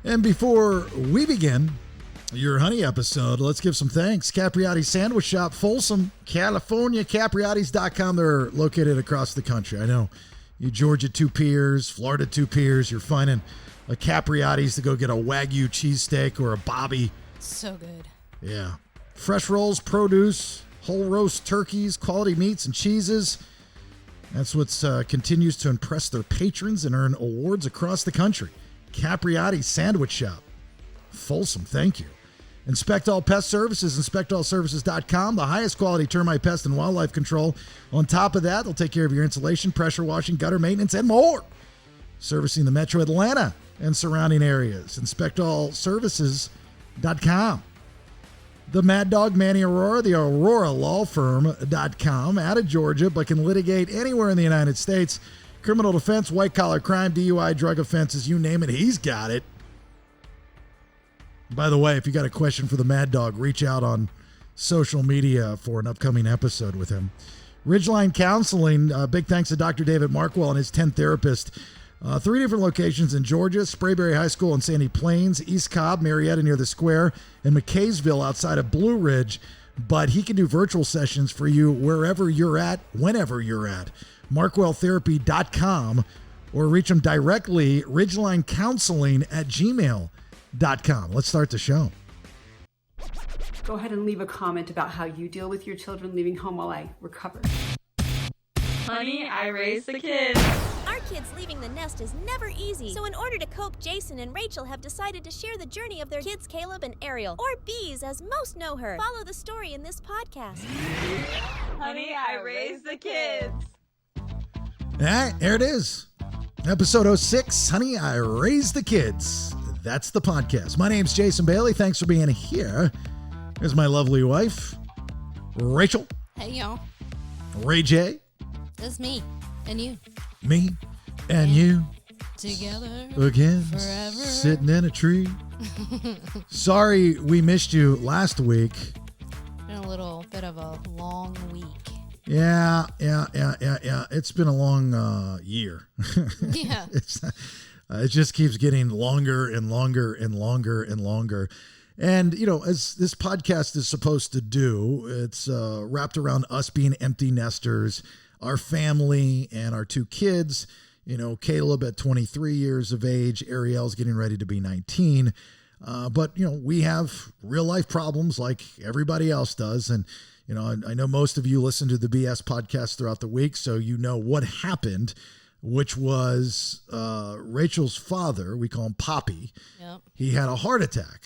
And before we begin your honey episode, let's give some thanks. Capriati's Sandwich Shop, Folsom, California, Capriati's.com. They're located across the country. I know you Georgia two peers, Florida two peers, you're finding a Capriati's to go get a Wagyu cheesesteak or a Bobby. So good. Yeah. Fresh rolls, produce, whole roast turkeys, quality meats and cheeses. That's what continues to impress their patrons and earn awards across the country. Capriati's Sandwich Shop, Folsom, thank you. Inspect All Pest Services, inspectallservices.com, the highest quality termite, pest, and wildlife control. On top of that, they'll take care of your insulation, pressure washing, gutter maintenance, and more. Servicing the Metro Atlanta and surrounding areas. Inspectallservices.com. The Mad Dog Manny Aurora, the Aurora Law Firm.com, out of Georgia, but can litigate anywhere in the United States. Criminal defense, white-collar crime, DUI, drug offenses, you name it, he's got it. By the way, if you got a question for the Mad Dog, reach out on social media for an upcoming episode with him. Ridgeline Counseling, big thanks to Dr. David Markwell and his 10 therapists. 3 different locations in Georgia, Sprayberry High School in Sandy Plains, East Cobb, Marietta near the Square, and McKaysville outside of Blue Ridge. But he can do virtual sessions for you wherever you're at, whenever you're at. MarkwellTherapy.com or reach him directly, ridgelinecounseling@gmail.com. Let's start the show. Go ahead and leave a comment about how you deal with your children leaving home while I recover. Honey, I raised the kids. Our kids leaving the nest is never easy. So in order to cope, Jason and Rachel have decided to share the journey of their kids, Caleb and Ariel, or Bees as most know her. Follow the story in this podcast. Honey, I raised the kids. All right, there it is. Episode 06, Honey, I Raised the Kids. That's the podcast. My name's Jason Bailey. Thanks for being here. Here's my lovely wife, Rachel. Hey, y'all. Ray J. That's me. And you. Me. And you. Together. Again. Forever. Sitting in a tree. Sorry we missed you last week. Been a little bit of a long week. Yeah. It's been a long year. Yeah. It just keeps getting longer and longer and longer and longer. And, you know, as this podcast is supposed to do, it's wrapped around us being empty nesters, our family and our 2 kids. You know, Caleb at 23 years of age, Ariel's getting ready to be 19. But, you know, we have real life problems like everybody else does. And, you know, I know most of you listen to the BS podcast throughout the week, so you know what happened, which was Rachel's father, we call him Poppy. Yep. He had a heart attack.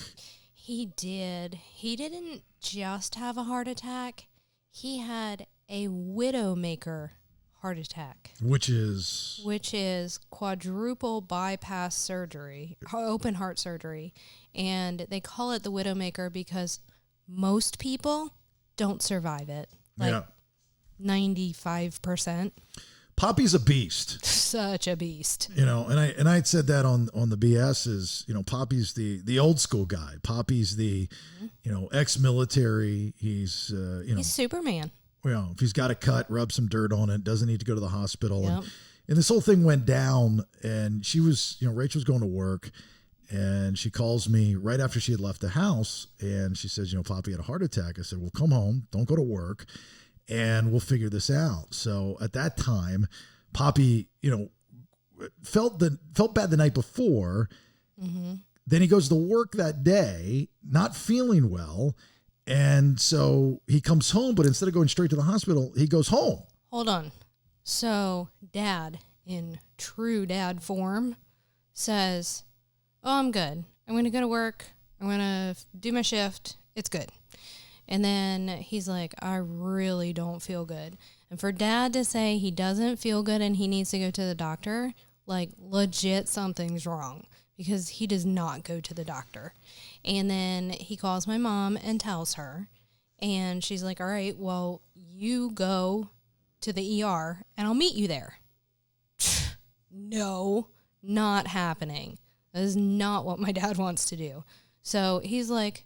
He did. He didn't just have a heart attack. He had a widowmaker heart attack. Which is quadruple bypass surgery, open heart surgery. And they call it the widowmaker because most people don't survive it. Like 95%. Poppy's a beast. Such a beast. You know, and I had said that on the BS is, you know, Poppy's the old school guy. Poppy's the, you know, ex-military. He's, he's Superman. You know, if he's got a cut, rub some dirt on it, doesn't need to go to the hospital. Yep. And this whole thing went down, and she was, you know, Rachel's going to work, and she calls me right after she had left the house, and she says, you know, Poppy had a heart attack. I said, well, come home, don't go to work, and we'll figure this out. So at that time, Poppy, you know, felt bad the night before. Mm-hmm. Then he goes to work that day, not feeling well. And so he comes home, but instead of going straight to the hospital, he goes home. Hold on. So Dad, in true dad form, says, oh, I'm good. I'm going to go to work. I'm going to do my shift. It's good. And then he's like, I really don't feel good. And for Dad to say he doesn't feel good and he needs to go to the doctor, like legit something's wrong, because he does not go to the doctor. And then he calls my mom and tells her, and she's like, all right, well, you go to the ER and I'll meet you there. No, not happening. That is not what my dad wants to do. So he's like,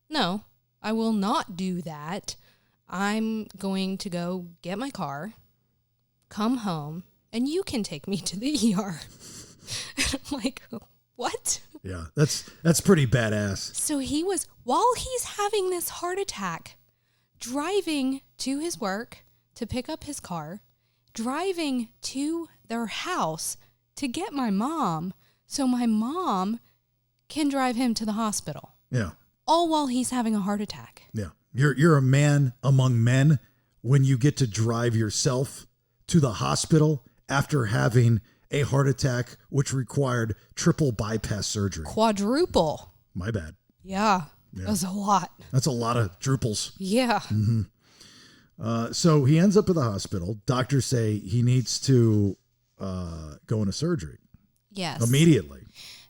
no, I will not do that. I'm going to go get my car, come home, and you can take me to the ER. And I'm like, what? Yeah, that's pretty badass. So while he's having this heart attack, driving to his work to pick up his car, driving to their house to get my mom so my mom can drive him to the hospital. Yeah. All while he's having a heart attack. Yeah. You're a man among men when you get to drive yourself to the hospital after having a heart attack, which required triple bypass surgery. Quadruple. My bad. Yeah. That was a lot. That's a lot of druples. Yeah. So he ends up at the hospital. Doctors say he needs to go into surgery. Yes.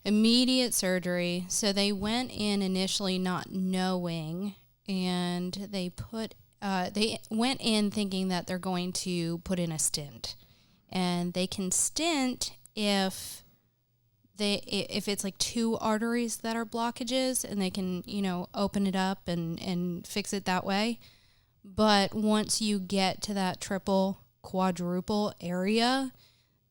Immediate surgery. So they went in initially not knowing, and they went in thinking that they're going to put in a stent, and they can stent if it's like 2 arteries that are blockages, and they can open it up and fix it that way. But once you get to that triple, quadruple area,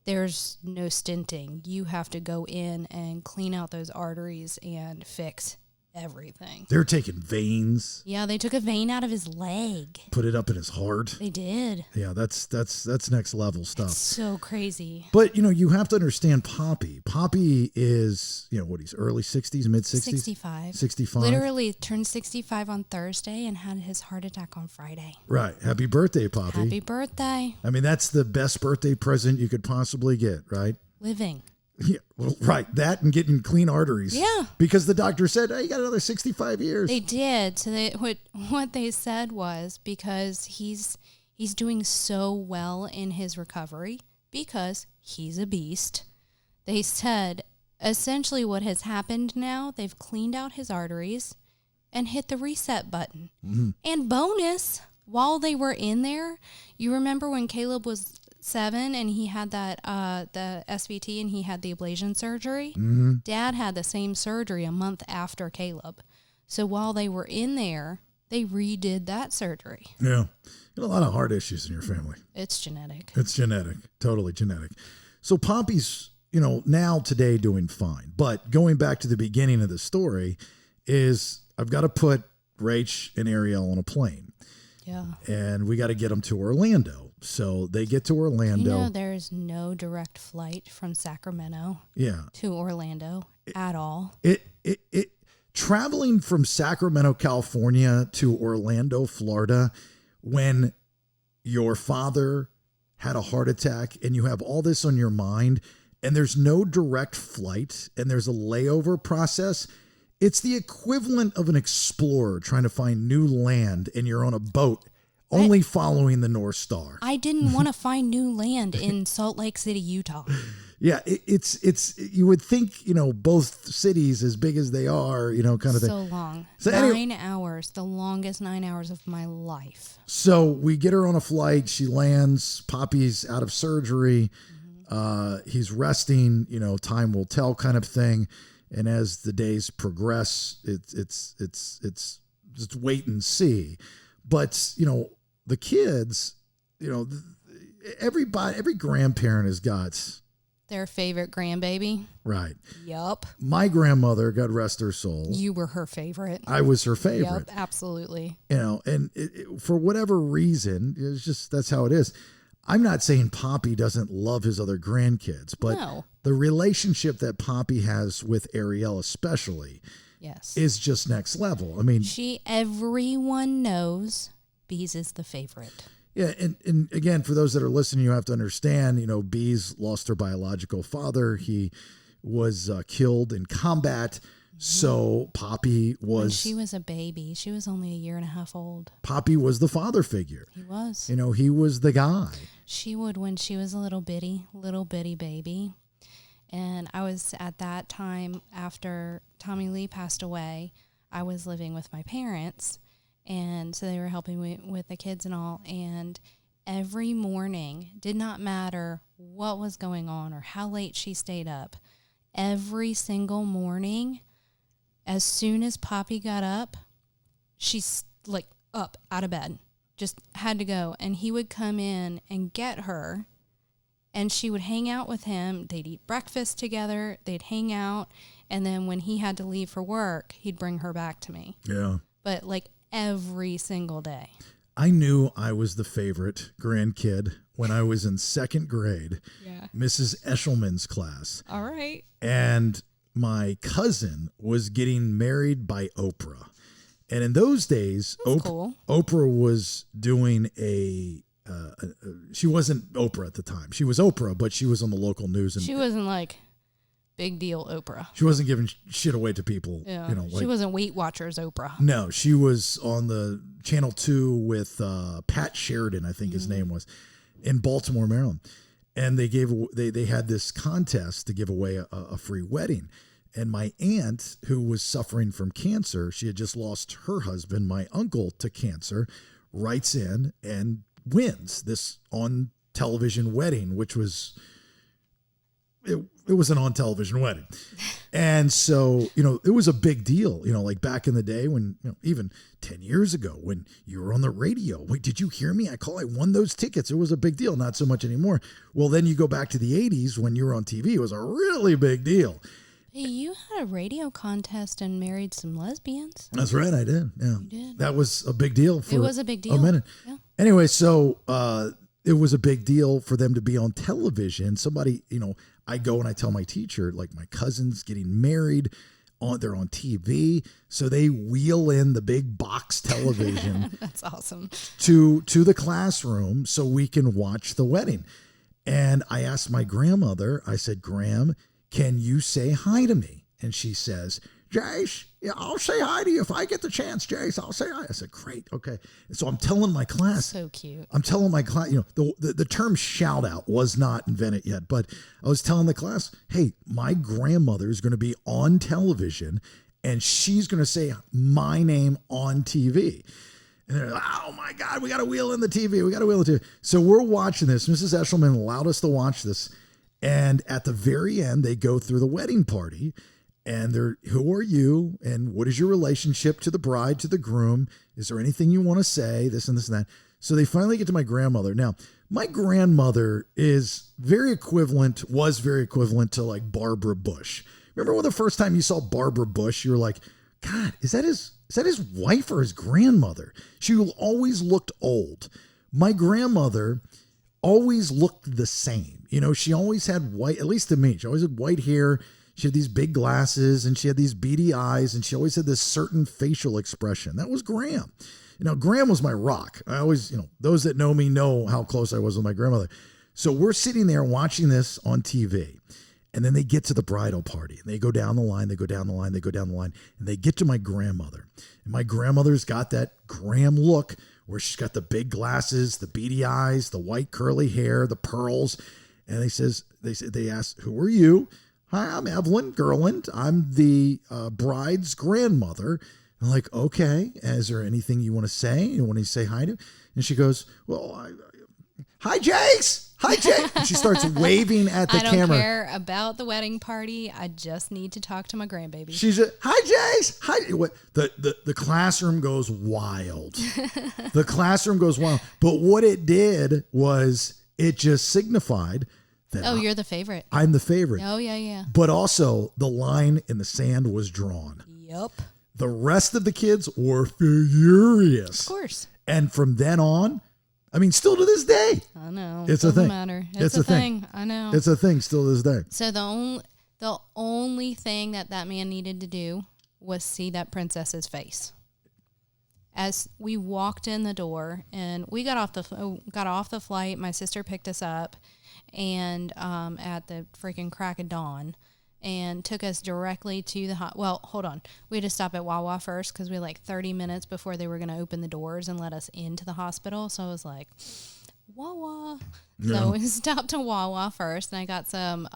there's no stenting. You have to go in and clean out those arteries and fix everything. They're taking veins. Yeah, they took a vein out of his leg. Put it up in his heart. They did. Yeah, that's next level stuff. It's so crazy. But, you have to understand Poppy. Poppy is, he's early 60s, mid 60s? 65. 65. Literally turned 65 on Thursday and had his heart attack on Friday. Right. Happy birthday, Poppy. Happy birthday. I mean, that's the best birthday present you could possibly get, right? Living. Yeah, well, right. That and getting clean arteries. Yeah. Because the doctor said, you got another 65 years. They did. So what they said was because he's doing so well in his recovery because he's a beast. They said essentially what has happened now, they've cleaned out his arteries and hit the reset button. Mm-hmm. And bonus, while they were in there, you remember when Caleb was 7 and he had that the SVT and he had the ablation surgery. Mm-hmm. Dad had the same surgery a month after Caleb. So while they were in there, they redid that surgery. Yeah. You got a lot of heart issues in your family. It's genetic. It's genetic. Totally genetic. So Poppy's, now today doing fine. But going back to the beginning of the story is I've got to put Rach and Ariel on a plane. Yeah. And we got to get them to Orlando. So they get to Orlando. There's no direct flight from Sacramento to Orlando at all. It traveling from Sacramento, California to Orlando, Florida, when your father had a heart attack and you have all this on your mind and there's no direct flight and there's a layover process, it's the equivalent of an explorer trying to find new land and you're on a boat only following the North Star. I didn't want to find new land in Salt Lake City, Utah. Yeah, it's you would think, both cities as big as they are, kind of thing. So long. So 9 hours, the longest 9 hours of my life. So we get her on a flight. She lands. Poppy's out of surgery. Mm-hmm. He's resting, time will tell kind of thing. And as the days progress, it's just wait and see. But, the kids, every grandparent has got their favorite grandbaby. Right. Yup. My grandmother, God rest her soul. You were her favorite. I was her favorite. Yep, absolutely. And for whatever reason, it's just, that's how it is. I'm not saying Poppy doesn't love his other grandkids, but the relationship that Poppy has with Ariel especially is just next level. I mean, everyone knows Bees is the favorite. Yeah, and again, for those that are listening, you have to understand, Bees lost her biological father. He was killed in combat. Mm-hmm. So Poppy was... When she was a baby. She was only 1.5 years old. Poppy was the father figure. He was. He was the guy. She would when she was a little bitty baby. And I was at that time, after Tommy Lee passed away, I was living with my parents. And so they were helping me with the kids and all. And every morning, did not matter what was going on or how late she stayed up. Every single morning, as soon as Poppy got up, she's like up out of bed, just had to go. And he would come in and get her And she would hang out with him. They'd eat breakfast together. They'd hang out. And then when he had to leave for work, he'd bring her back to me. Yeah. But like every single day. I knew I was the favorite grandkid when I was in second grade, Mrs. Eshelman's class. All right. And my cousin was getting married by Oprah. And in those days, Cool. Oprah was doing she wasn't Oprah at the time. She was Oprah, but she was on the local news. And She wasn't like big deal Oprah. she wasn't giving shit away to people. Yeah. You know, She wasn't Weight Watchers Oprah. No, she was on the Channel 2 with Pat Sheridan, I think his name was, in Baltimore, Maryland. And they had this contest to give away a free wedding. And my aunt, who was suffering from cancer, she had just lost her husband, my uncle, to cancer, writes in and wins this on television wedding, which was it was an on television wedding. And so, it was a big deal, like back in the day when, even 10 years ago when you were on the radio. Wait, did you hear me? I won those tickets. It was a big deal. Not so much anymore. Well, then you go back to the 80s when you were on TV. It was a really big deal. Hey, you had a radio contest and married some lesbians. That's right. I did. Yeah. You did. That was a big deal for It was a big deal. a minute. Yeah. Anyway, so it was a big deal for them to be on television. Somebody, I go and I tell my teacher, like my cousin's getting married, they're on TV. So they wheel in the big box television. That's awesome. To the classroom so we can watch the wedding. And I asked my grandmother, I said, Gram, can you say hi to me? And she says, Jace, yeah, I'll say hi to you if I get the chance, Jace. I'll say hi. I said, great, okay. And so I'm telling my class. So cute. I'm telling my class, the term shout out was not invented yet, but I was telling the class, hey, my grandmother is going to be on television and she's going to say my name on TV. And they're like, oh my God, we got to wheel in the TV. So we're watching this. Mrs. Eshelman allowed us to watch this. And at the very end, they go through the wedding party. And they're, who are you? And what is your relationship to the bride, to the groom? Is there anything you want to say? This and this and that. So they finally get to my grandmother. Now, my grandmother was very equivalent to like Barbara Bush. Remember when the first time you saw Barbara Bush, you were like, God, is that his wife or his grandmother? She always looked old. My grandmother always looked the same. She always had white, at least to me, she always had white hair. She had these big glasses and she had these beady eyes and she always had this certain facial expression. That was Gram. Gram was my rock. I always, those that know me know how close I was with my grandmother. So we're sitting there watching this on TV. And then they get to the bridal party and they go down the line, and they get to my grandmother. And my grandmother's got that Gram look where she's got the big glasses, the beady eyes, the white curly hair, the pearls. And they ask, who are you? Hi, I'm Evelyn Gerland. I'm the bride's grandmother. I'm like, okay, is there anything you want to say? You want to say hi to? And she goes, well, hi, Jace. Hi, Jace. And she starts waving at the camera. I don't care about the wedding party. I just need to talk to my grandbaby. She's hi, Jace. Hi. The classroom goes wild. The classroom goes wild. But what it did was it just signified that you're the favorite. I'm the favorite. Oh, yeah. But also the line in the sand was drawn. Yep. The rest of the kids were furious. Of course. And from then on, still to this day. I know. It's a thing. Doesn't matter. It's a thing. I know. It's a thing still to this day. So the only thing that man needed to do was see that princess's face. As we walked in the door and we got off the flight, my sister picked us up and at the freaking crack of dawn and took us directly to the well, hold on. We had to stop at Wawa first because we had like 30 minutes before they were going to open the doors and let us into the hospital. So I was like, Wawa. Yeah. So we stopped to Wawa first and I got some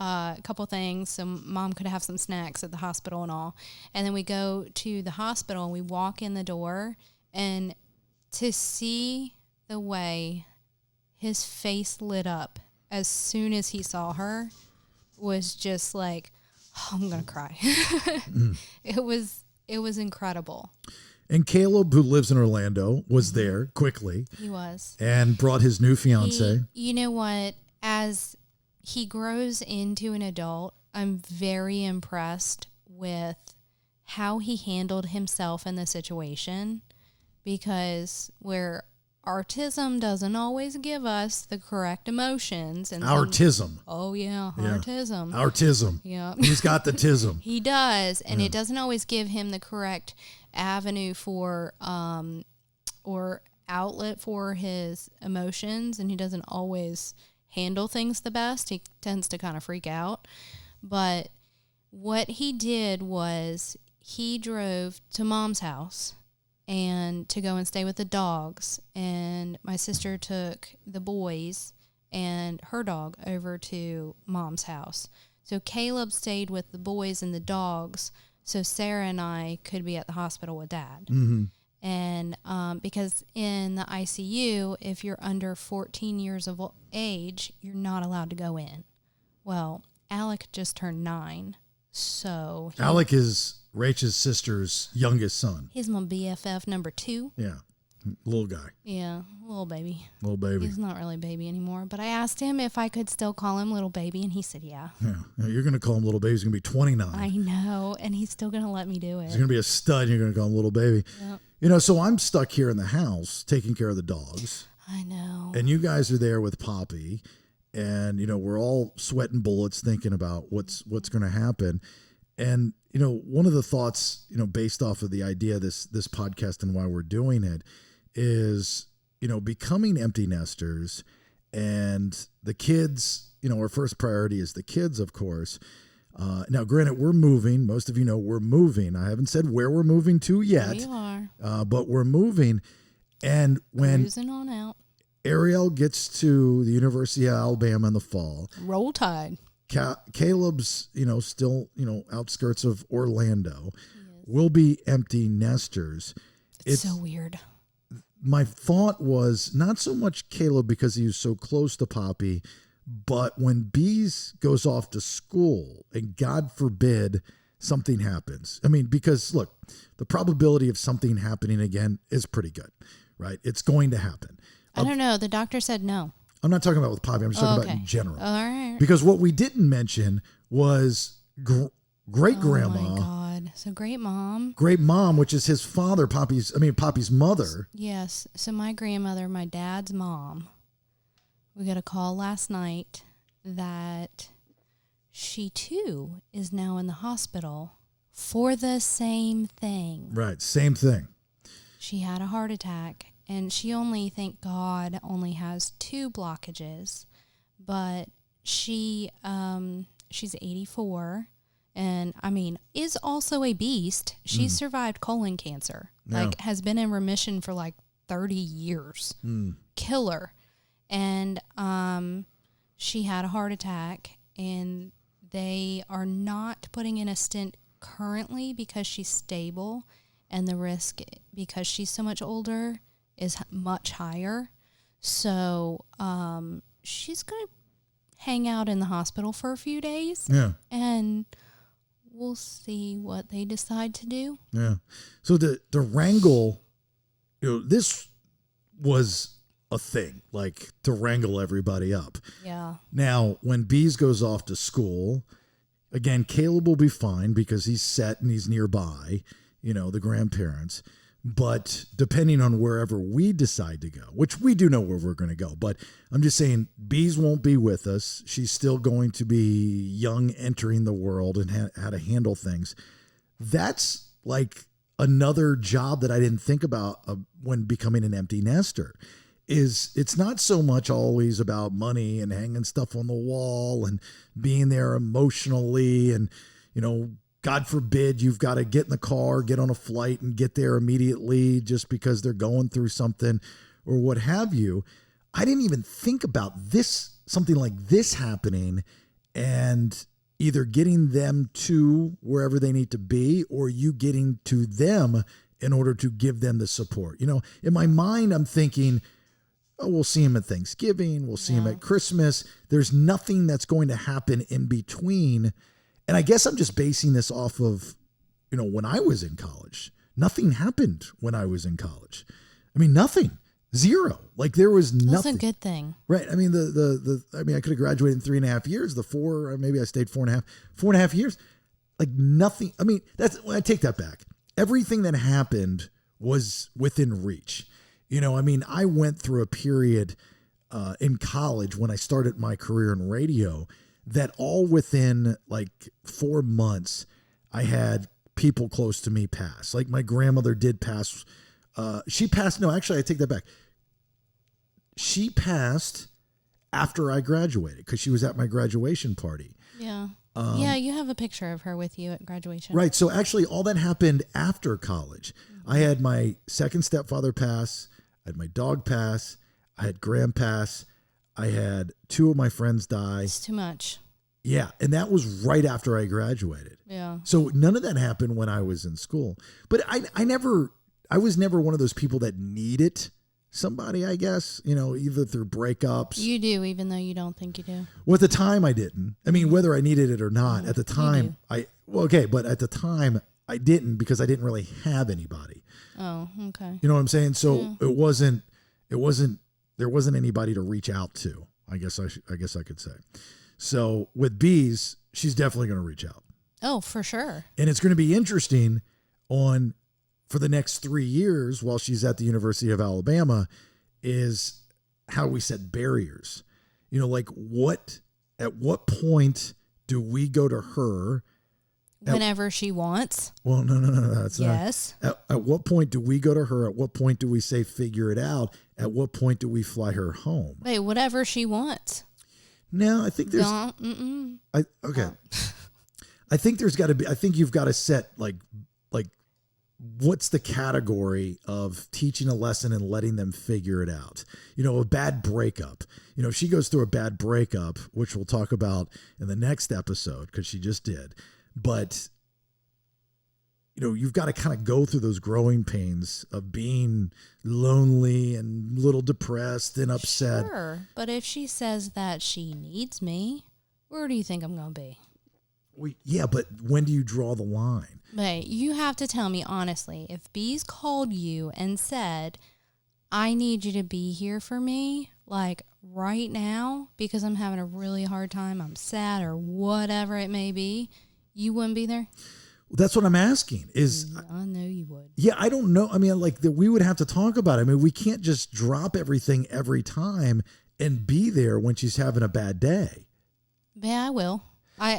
couple things so Mom could have some snacks at the hospital and all. And then we go to the hospital and we walk in the door. And to see the way his face lit up as soon as he saw her was just like, oh, I'm going to cry. It was incredible. And Caleb, who lives in Orlando, was there quickly. He was. And brought his new fiance. You know what? As he grows into an adult. I'm very impressed with how he handled himself in the situation, because where autism doesn't always give us the correct emotions. And Autism. Oh, yeah, autism. Autism. Yeah. He's got the tism. He does, and it doesn't always give him the correct avenue for or outlet for his emotions, and he doesn't always handle things the best. He tends to kind of freak out. But what he did was he drove to Mom's house and to go and stay with the dogs, and my sister took the boys and her dog over to Mom's house. So Caleb stayed with the boys and the dogs, so Sarah and I could be at the hospital with Dad. Mm-hmm. And because in the ICU, if you're under 14 years of age, you're not allowed to go in. Well, Alec just turned 9, so... Alec is Rachel's sister's youngest son. He's my BFF number 2. Yeah, little guy. Yeah, little baby. Little baby. He's not really baby anymore, but I asked him if I could still call him little baby, and he said yeah. Yeah, you're going to call him little baby. He's going to be 29. I know, and he's still going to let me do it. He's going to be a stud, and you're going to call him little baby. Yep. You know, so I'm stuck here in the house taking care of the dogs. I know. And you guys are there with Poppy, and, you know, we're all sweating bullets thinking about what's going to happen. And, you know, one of the thoughts, you know, based off of the idea of this podcast and why we're doing it is, you know, becoming empty nesters, and the kids, you know, our first priority is the kids, of course. Now, granted, we're moving. Most of you know we're moving. I haven't said where we're moving to yet. We are. But we're moving. And when Cruising on out. Ariel gets to the University of Alabama in the fall, Roll Tide. Caleb's, you know, still, you know, outskirts of Orlando. We'll be empty nesters. It's so weird. My thought was not so much Caleb because he was so close to Poppy, but when Bees goes off to school and God forbid something happens. I mean, because look, the probability of something happening again is pretty good, right? It's going to happen. I don't know. The doctor said no. I'm not talking about with Poppy. I'm just talking okay. about in general. All right. Because what we didn't mention was great-grandma. Oh, my God. So great mom. Great mom, which is his father, Poppy's mother. Yes. So my grandmother, my dad's mom, we got a call last night that she too is now in the hospital for the same thing. Right. Same thing. She had a heart attack, and she only, thank God, only has 2 blockages, but she's 84 and I mean, is also a beast. She survived colon cancer, has been in remission for like 30 years. Killer. And she had a heart attack, and they are not putting in a stent currently because she's stable, and the risk, because she's so much older, is much higher. So she's going to hang out in the hospital for a few days. Yeah. And we'll see what they decide to do. Yeah. So the wrangle, you know, this was a thing, like to wrangle everybody up. Yeah. Now, when Bees goes off to school, again, Caleb will be fine because he's set and he's nearby, you know, the grandparents. But depending on wherever we decide to go, which we do know where we're going to go, but I'm just saying Bees won't be with us. She's still going to be young, entering the world and how to handle things. That's like another job that I didn't think about when becoming an empty nester. It's not so much always about money and hanging stuff on the wall and being there emotionally and, you know, God forbid you've got to get in the car, get on a flight and get there immediately just because they're going through something or what have you. I didn't even think about something like this happening and either getting them to wherever they need to be or you getting to them in order to give them the support. You know, in my mind, I'm thinking, oh, we'll see him at Thanksgiving. We'll see him at Christmas. There's nothing that's going to happen in between. And I guess I'm just basing this off of, when I was in college. Nothing happened when I was in college. I mean, nothing. Zero. Like there was That's nothing. a good thing. Right. I mean, I mean, I could have graduated in 3.5 years. Maybe I stayed 4.5 years. Like nothing. I mean, I take that back. Everything that happened was within reach. You know, I mean, I went through a period in college when I started my career in radio that all within like 4 months, I had people close to me pass. Like my grandmother did pass. She passed. No, actually, I take that back. She passed after I graduated because she was at my graduation party. Yeah. Yeah, you have a picture of her with you at graduation. Right. So actually, all that happened after college. I had my second stepfather pass. I had my dog pass. I had Graham pass. I had 2 of my friends die. It's too much. Yeah. And that was right after I graduated. Yeah. So none of that happened when I was in school. But I was never one of those people that needed somebody, I guess, you know, either through breakups. You do, even though you don't think you do. Well, at the time I didn't. I mean, whether I needed it or not, at the time but at the time I didn't because I didn't really have anybody. Oh, okay. You know what I'm saying? So there wasn't anybody to reach out to. I guess I could say. So with Bees, she's definitely going to reach out. Oh, for sure. And it's going to be interesting for the next 3 years while she's at the University of Alabama is how we set barriers. You know, like at what point do we go to her? Whenever she wants. Well, no, that's yes. not. At what point do we go to her? At what point do we say, figure it out? At what point do we fly her home? Wait, whatever she wants. No, I think there's, I think there's got to be, I think you've got to set like, what's the category of teaching a lesson and letting them figure it out? You know, a bad breakup. You know, if she goes through a bad breakup, which we'll talk about in the next episode because she just did. But, you know, you've got to kind of go through those growing pains of being lonely and a little depressed and upset. Sure, but if she says that she needs me, where do you think I'm going to be? Well, yeah, but when do you draw the line? Wait, you have to tell me honestly, if Bees called you and said, I need you to be here for me, like right now, because I'm having a really hard time, I'm sad or whatever it may be, you wouldn't be there? That's what I'm asking is. I know you would. Yeah, I don't know. I mean, like we would have to talk about it. I mean, we can't just drop everything every time and be there when she's having a bad day. Yeah, I will. I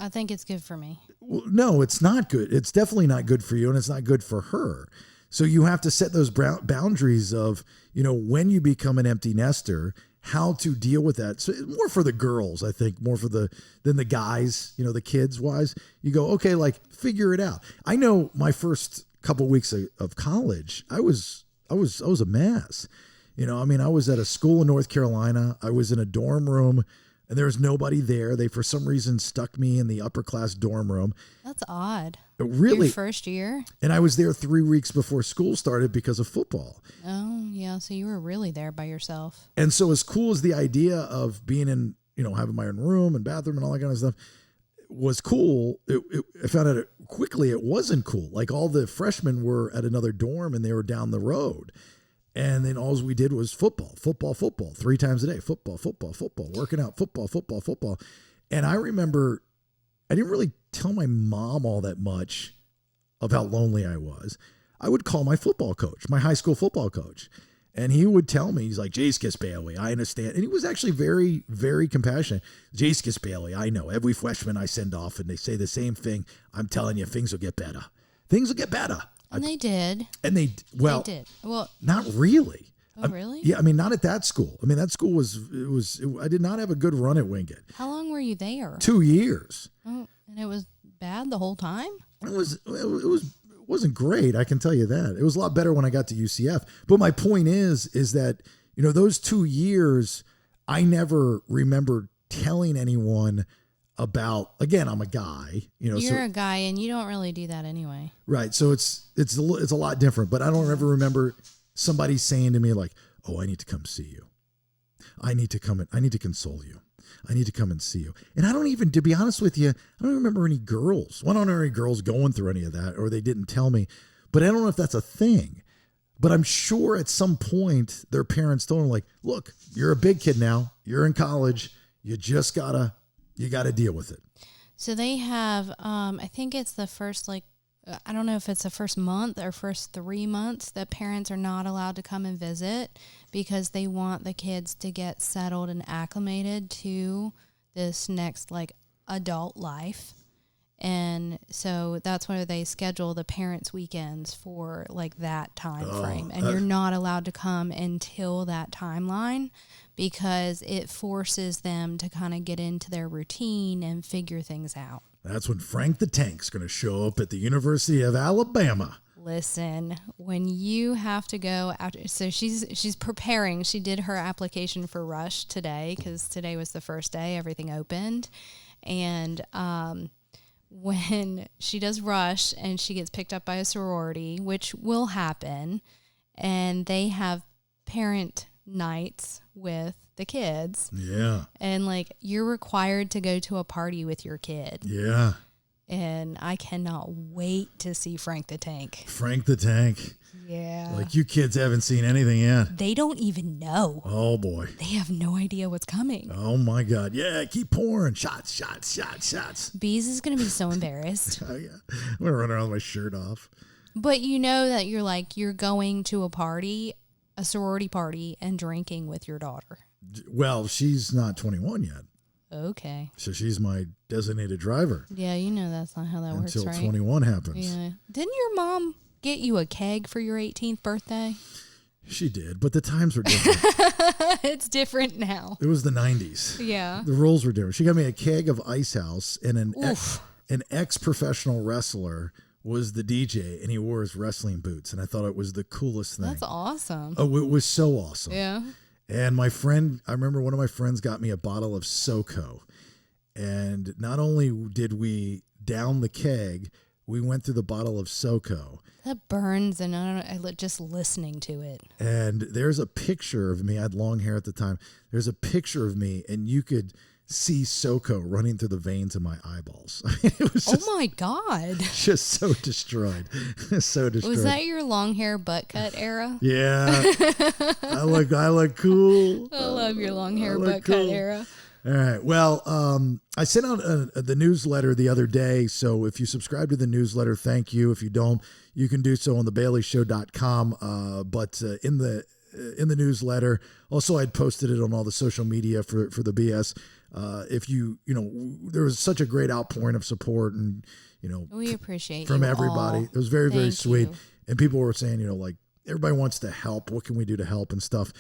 think it's good for me. Well, no, it's not good. It's definitely not good for you and it's not good for her. So you have to set those boundaries of, you know, when you become an empty nester, how to deal with that. So more for the girls, I think, than the guys, you know, the kids wise. You go, okay, like figure it out. I know my first couple weeks of college, I was a mess. You know, I mean, I was at a school in North Carolina. I was in a dorm room. And there was nobody there. They, for some reason, stuck me in the upper class dorm room. That's odd. Really? Your first year? And I was there 3 weeks before school started because of football. Oh, yeah. So you were really there by yourself. And so as cool as the idea of being in, you know, having my own room and bathroom and all that kind of stuff was cool, I found out quickly it wasn't cool. Like all the freshmen were at another dorm and they were down the road. And then all we did was football, 3 times a day, football, working out, football. And I remember I didn't really tell my mom all that much of how lonely I was. I would call my football coach, my high school football coach, and he would tell me, he's like, Jace Bailey, I understand. And he was actually very, very compassionate. Jace Bailey, I know every freshman I send off and they say the same thing. I'm telling you, things will get better. Things will get better. And they did. And they did. Well, not really. Oh, really? Yeah, I mean, not at that school. I mean, that school I did not have a good run at Wingate. How long were you there? 2 years. Oh, and it was bad the whole time? It wasn't great, I can tell you that. It was a lot better when I got to UCF. But my point is that, you know, those 2 years, I never remember telling anyone about, again, I'm a guy, you know. You're a guy and you don't really do that anyway. Right. So it's a lot different, but I don't ever remember somebody saying to me like, oh, I need to come see you. I need to console you. I need to come and see you. And I don't even, to be honest with you, I don't remember any girls. Well, I don't know any girls going through any of that, or they didn't tell me, but I don't know if that's a thing. But I'm sure at some point their parents told them, like, look, you're a big kid now. You're in college. You just gotta deal with it. So they have, I think it's the first, I don't know if it's the first month or first 3 months that parents are not allowed to come and visit because they want the kids to get settled and acclimated to this next, adult life. And so that's where they schedule the parents' weekends for that time frame. And you're not allowed to come until that timeline because it forces them to kind of get into their routine and figure things out. That's when Frank the Tank's going to show up at the University of Alabama. Listen, when you have to go after, so she's preparing. She did her application for Rush today because today was the first day everything opened. And, when she does Rush and she gets picked up by a sorority, which will happen, and they have parent nights with the kids. Yeah. And you're required to go to a party with your kid. Yeah. And I cannot wait to see Frank the Tank. Frank the Tank. Yeah. You kids haven't seen anything yet. They don't even know. Oh, boy. They have no idea what's coming. Oh, my God. Yeah, keep pouring. Shots, shots, shots, shots. Bees is going to be so embarrassed. Oh, yeah. I'm going to run around with my shirt off. But you know that you're going to a party, a sorority party, and drinking with your daughter. Well, she's not 21 yet. Okay. So she's my designated driver. Yeah, you know that's not how that works, right? Until 21 happens. Yeah. Didn't your mom get you a keg for your 18th birthday? She did, but the times were different. It's different now. It was the 90s. Yeah. The rules were different. She got me a keg of Ice House, and an ex-professional wrestler was the DJ, and he wore his wrestling boots, and I thought it was the coolest thing. That's awesome. Oh, it was so awesome. Yeah. And I remember one of my friends got me a bottle of SoCo. And not only did we down the keg, we went through the bottle of SoCo. That burns, and I just listening to it. And there's a picture of me. I had long hair at the time. There's a picture of me, and you could see SoCo running through the veins in my eyeballs. I mean, it was just, oh my God. Just so destroyed. So destroyed. Was that your long hair butt cut era? Yeah. I look cool. I love your long hair butt cut era. All right. Well, I sent out the newsletter the other day. So if you subscribe to the newsletter, thank you. If you don't, you can do so on thebaileyshow.com. But in the newsletter, also I'd posted it on all the social media for the BS. If there was such a great outpouring of support, and we appreciate from you everybody. all. It was very, very sweet. You. And people were saying, everybody wants to help. What can we do to help and stuff?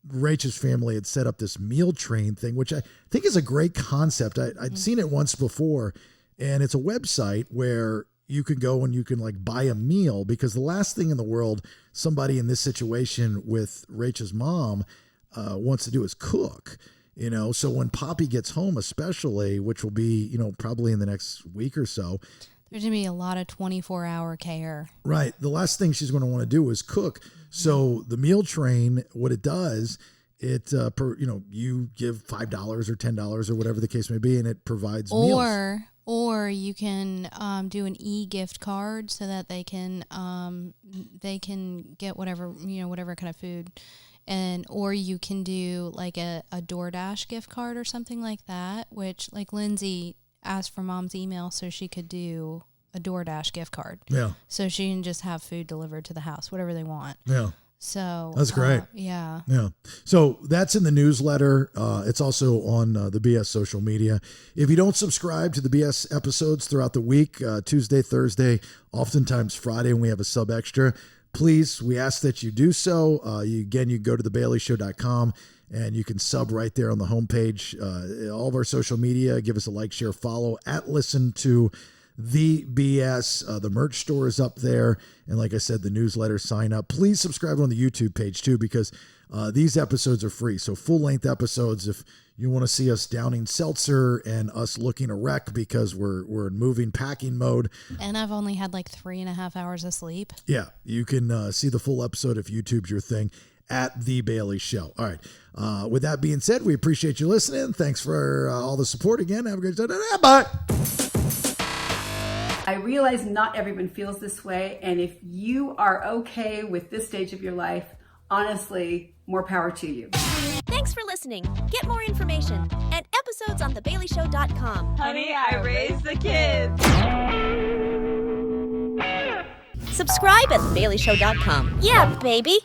Rachel's family had set up this meal train thing, which I think is a great concept. I'd seen it once before, and it's a website where you can go and you can buy a meal, because the last thing in the world somebody in this situation with Rachel's mom wants to do is cook. So when Poppy gets home, especially, which will be, probably in the next week or so, there's going to be a lot of 24-hour care. Right. The last thing she's going to want to do is cook. So the meal train, what it does, you give $5 or $10 or whatever the case may be, and it provides meals. Or you can do an e-gift card so that they can get whatever kind of food. Or you can do a DoorDash gift card or something like that, which Lindsay asked for mom's email so she could do a DoorDash gift card. Yeah. So she can just have food delivered to the house, whatever they want. Yeah. So that's great. Yeah. Yeah. So that's in the newsletter. It's also on the BS social media. If you don't subscribe to the BS episodes throughout the week, Tuesday, Thursday, oftentimes Friday, when we have a sub extra, please, we ask that you do so. You go to thebaileyshow.com and you can sub right there on the homepage. All of our social media, give us a like, share, follow, @listen to the BS. The merch store is up there. And like I said, the newsletter, sign up. Please subscribe on the YouTube page too, because these episodes are free. So full length episodes, if you want to see us downing seltzer and us looking a wreck because we're in moving packing mode. And I've only had 3.5 hours of sleep. Yeah, you can see the full episode if YouTube's your thing at The Bailey Show. All right. With that being said, we appreciate you listening. Thanks for all the support again. Have a great day. Bye. I realize not everyone feels this way, and if you are okay with this stage of your life, honestly, more power to you. Thanks for listening. Get more information and episodes on thebaileyshow.com. Honey, I raised the kids. Subscribe at thebaileyshow.com. Yeah, baby.